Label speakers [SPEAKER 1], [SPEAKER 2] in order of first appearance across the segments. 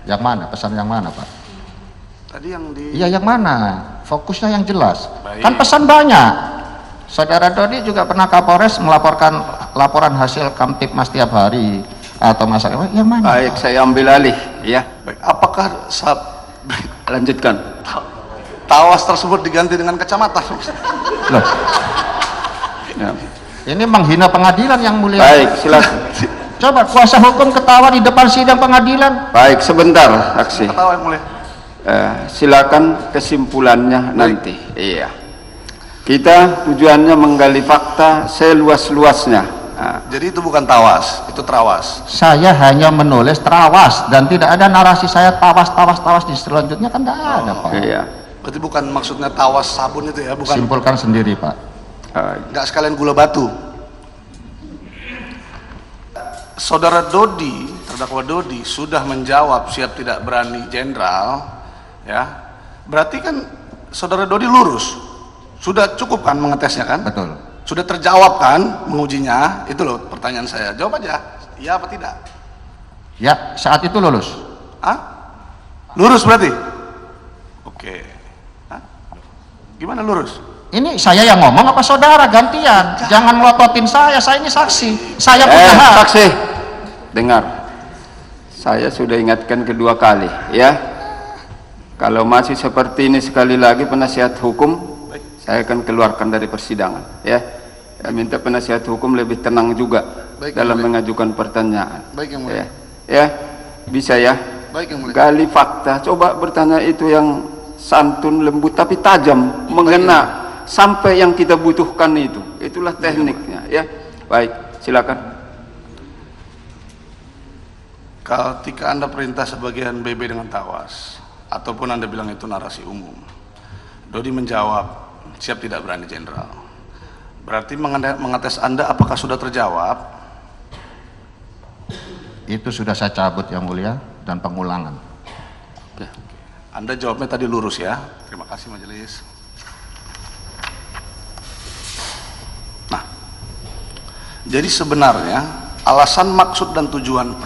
[SPEAKER 1] Yang mana? Pesan yang mana, Pak?
[SPEAKER 2] Tadi yang di...
[SPEAKER 1] Iya, yang mana? Fokusnya yang jelas.
[SPEAKER 2] Baik.
[SPEAKER 1] Kan pesan banyak. Saudara Dodi juga pernah Kapolres melaporkan laporan hasil Kamtipmas tiap hari atau masalah yang mana?
[SPEAKER 3] Baik, saya ambil alih ya.
[SPEAKER 2] Baik. Apakah
[SPEAKER 3] Lanjutkan.
[SPEAKER 2] tawas tersebut diganti dengan kecamatan?
[SPEAKER 1] Loh,
[SPEAKER 3] Ya.
[SPEAKER 1] ini menghina pengadilan yang mulia.
[SPEAKER 3] Baik, silakan.
[SPEAKER 1] Coba kuasa hukum ketawa di depan sidang pengadilan.
[SPEAKER 3] Baik, sebentar, saksi.
[SPEAKER 2] Ketawa yang mulia.
[SPEAKER 3] Silakan kesimpulannya nanti. Iya. Kita tujuannya menggali fakta seluas-luasnya.
[SPEAKER 2] Jadi itu bukan tawas, itu terawas.
[SPEAKER 1] Saya hanya menulis terawas dan tidak ada narasi saya tawas di selanjutnya, kan tidak ada, Pak.
[SPEAKER 3] Iya.
[SPEAKER 2] Berarti bukan maksudnya tawas sabun itu ya, bukan.
[SPEAKER 1] Simpulkan sendiri, Pak.
[SPEAKER 2] Nggak sekalian gula batu. Saudara Dodi, terdakwa Dodi sudah menjawab siap tidak berani jenderal, ya. Berarti kan saudara Dodi lurus. Sudah cukup kan mengetesnya kan?
[SPEAKER 1] Betul.
[SPEAKER 2] Sudah terjawab kan mengujinya? Itu loh pertanyaan saya. Jawab aja. Iya apa tidak?
[SPEAKER 1] Ya, saat itu lulus.
[SPEAKER 2] Hah? Lurus berarti? Oke. Hah? Gimana lurus?
[SPEAKER 1] Ini saya yang ngomong apa saudara gantian? Jangan melototin saya ini saksi. Saya punya hak.
[SPEAKER 3] Saksi, dengar. Saya sudah ingatkan kedua kali, ya. Kalau masih seperti ini sekali lagi penasihat hukum, saya akan keluarkan dari persidangan, ya. Saya minta penasihat hukum lebih tenang juga dalam mengajukan pertanyaan.
[SPEAKER 2] Baik yang mulia.
[SPEAKER 3] Ya, bisa ya.
[SPEAKER 2] Baik yang mulia.
[SPEAKER 3] Gali fakta, coba bertanya itu yang santun, lembut tapi tajam, mengena sampai yang kita butuhkan itu. Itulah tekniknya, ya. Baik, silakan.
[SPEAKER 2] Ketika Anda perintah sebagian BB dengan tawas, ataupun Anda bilang itu narasi umum, Dodi menjawab siap tidak berani jenderal. Berarti mengetes Anda apakah sudah terjawab?
[SPEAKER 1] Itu sudah saya cabut yang mulia dan pengulangan.
[SPEAKER 3] Oke.
[SPEAKER 2] Anda jawabnya tadi lurus ya. Terima kasih majelis. Nah, jadi sebenarnya alasan, maksud dan tujuan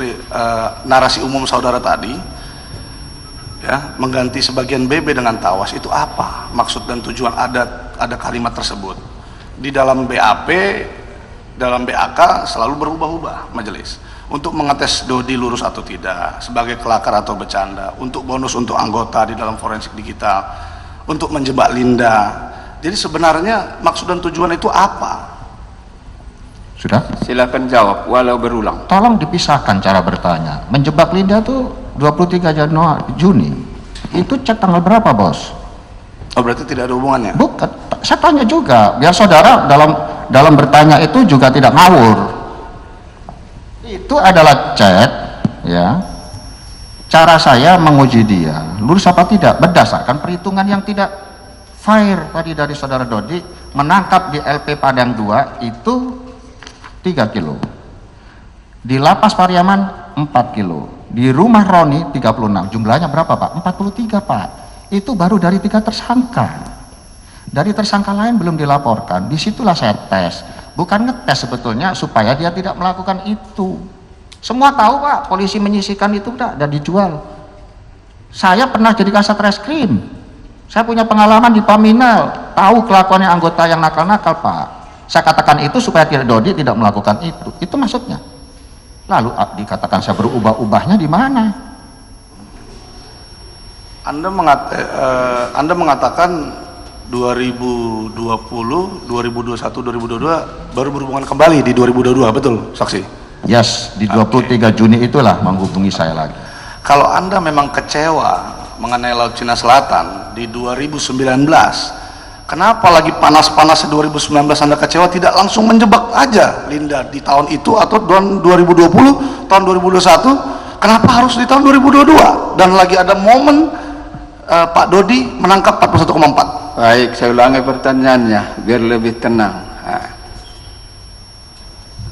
[SPEAKER 2] narasi umum saudara tadi, ya, mengganti sebagian BB dengan tawas itu apa? Maksud dan tujuan ada kalimat tersebut di dalam BAP, dalam BAK selalu berubah-ubah majelis. Untuk mengetes Dodi lurus atau tidak, sebagai kelakar atau bercanda, untuk bonus untuk anggota di dalam forensik digital, untuk menjebak Linda. Jadi sebenarnya maksud dan tujuan itu apa?
[SPEAKER 1] Sudah?
[SPEAKER 3] Silakan jawab walau berulang.
[SPEAKER 1] Tolong dipisahkan cara bertanya. Menjebak Linda tuh 23 Juni. Itu cek tanggal berapa, Bos?
[SPEAKER 2] Oh, berarti tidak ada hubungannya?
[SPEAKER 1] Bukan. Saya tanya juga, biar saudara dalam bertanya itu juga tidak ngawur. Itu adalah chat, ya. Cara saya menguji dia, lurus apa tidak berdasarkan perhitungan yang tidak fair tadi dari saudara Dodi. Menangkap di LP Padang 2 itu 3 kilo, di Lapas Pariaman 4 kilo, di rumah Roni 36. Jumlahnya berapa, Pak? 43, Pak. Itu baru dari 3 tersangka. Dari tersangka lain belum dilaporkan. Disitulah saya tes, bukan ngetes sebetulnya supaya dia tidak melakukan itu. Semua tahu, Pak, polisi menyisikan itu dan dijual. Saya pernah jadi kasat reskrim, saya punya pengalaman di Paminal, tahu kelakuannya anggota yang nakal-nakal, Pak. Saya katakan itu supaya Dodi tidak melakukan itu maksudnya. Lalu dikatakan saya berubah-ubahnya di mana?
[SPEAKER 2] Anda mengatakan 2020, 2021, 2022 baru berhubungan kembali di 2022, betul saksi?
[SPEAKER 1] Yes, di 23 Juni itulah menghubungi saya lagi.
[SPEAKER 2] Kalau Anda memang kecewa mengenai Laut Cina Selatan di 2019, kenapa lagi panas-panasnya 2019 Anda kecewa, tidak langsung menjebak aja Linda di tahun itu atau tahun 2020, tahun 2021? Kenapa harus di tahun 2022? Dan lagi ada momen Pak Dodi menangkap 41,4.
[SPEAKER 3] Baik, saya ulangi pertanyaannya biar lebih tenang.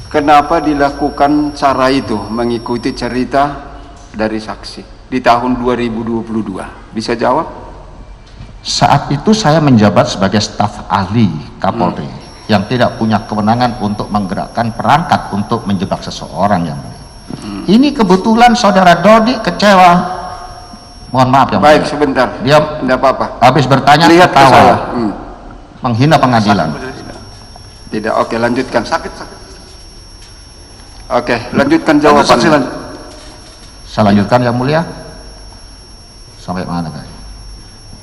[SPEAKER 3] Kenapa dilakukan cara itu mengikuti cerita dari saksi di tahun 2022? Bisa jawab?
[SPEAKER 1] Saat itu saya menjabat sebagai staf ahli Kapolri yang tidak punya kewenangan untuk menggerakkan perangkat untuk menjebak seseorang yang ini kebetulan saudara Dodi kecewa Mohon maaf yang
[SPEAKER 3] Baik,
[SPEAKER 1] mulia.
[SPEAKER 3] sebentar.
[SPEAKER 1] Dia
[SPEAKER 3] Tidak apa-apa.
[SPEAKER 1] habis bertanya
[SPEAKER 3] Lihat ke
[SPEAKER 1] ketawa,
[SPEAKER 3] saya.
[SPEAKER 1] menghina pengadilan.
[SPEAKER 3] Tidak, oke, lanjutkan.
[SPEAKER 2] Sakit.
[SPEAKER 3] Oke, lanjutkan
[SPEAKER 2] Lanjut, saksi
[SPEAKER 3] jawabannya.
[SPEAKER 2] lanjut.
[SPEAKER 1] Saya lanjutkan yang mulia. Sampai mana tadi?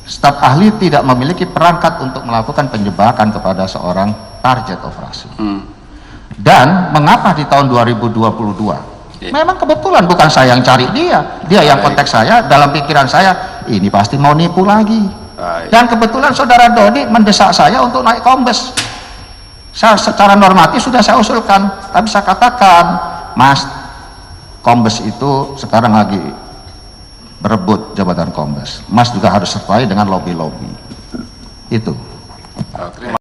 [SPEAKER 1] Staf ahli tidak memiliki perangkat untuk melakukan penjebakan kepada seorang target operasi. Dan mengapa di tahun 2022? Memang kebetulan bukan saya yang cari dia yang kontak saya. Dalam pikiran saya, ini pasti mau nipu lagi.
[SPEAKER 3] Baik.
[SPEAKER 1] Dan kebetulan saudara Dodi mendesak saya untuk naik kombes. Saya secara normatif sudah saya usulkan, tapi saya katakan, Mas, kombes itu sekarang lagi berebut jabatan kombes. Mas juga harus sesuai dengan lobby-lobby. Itu.
[SPEAKER 2] Terima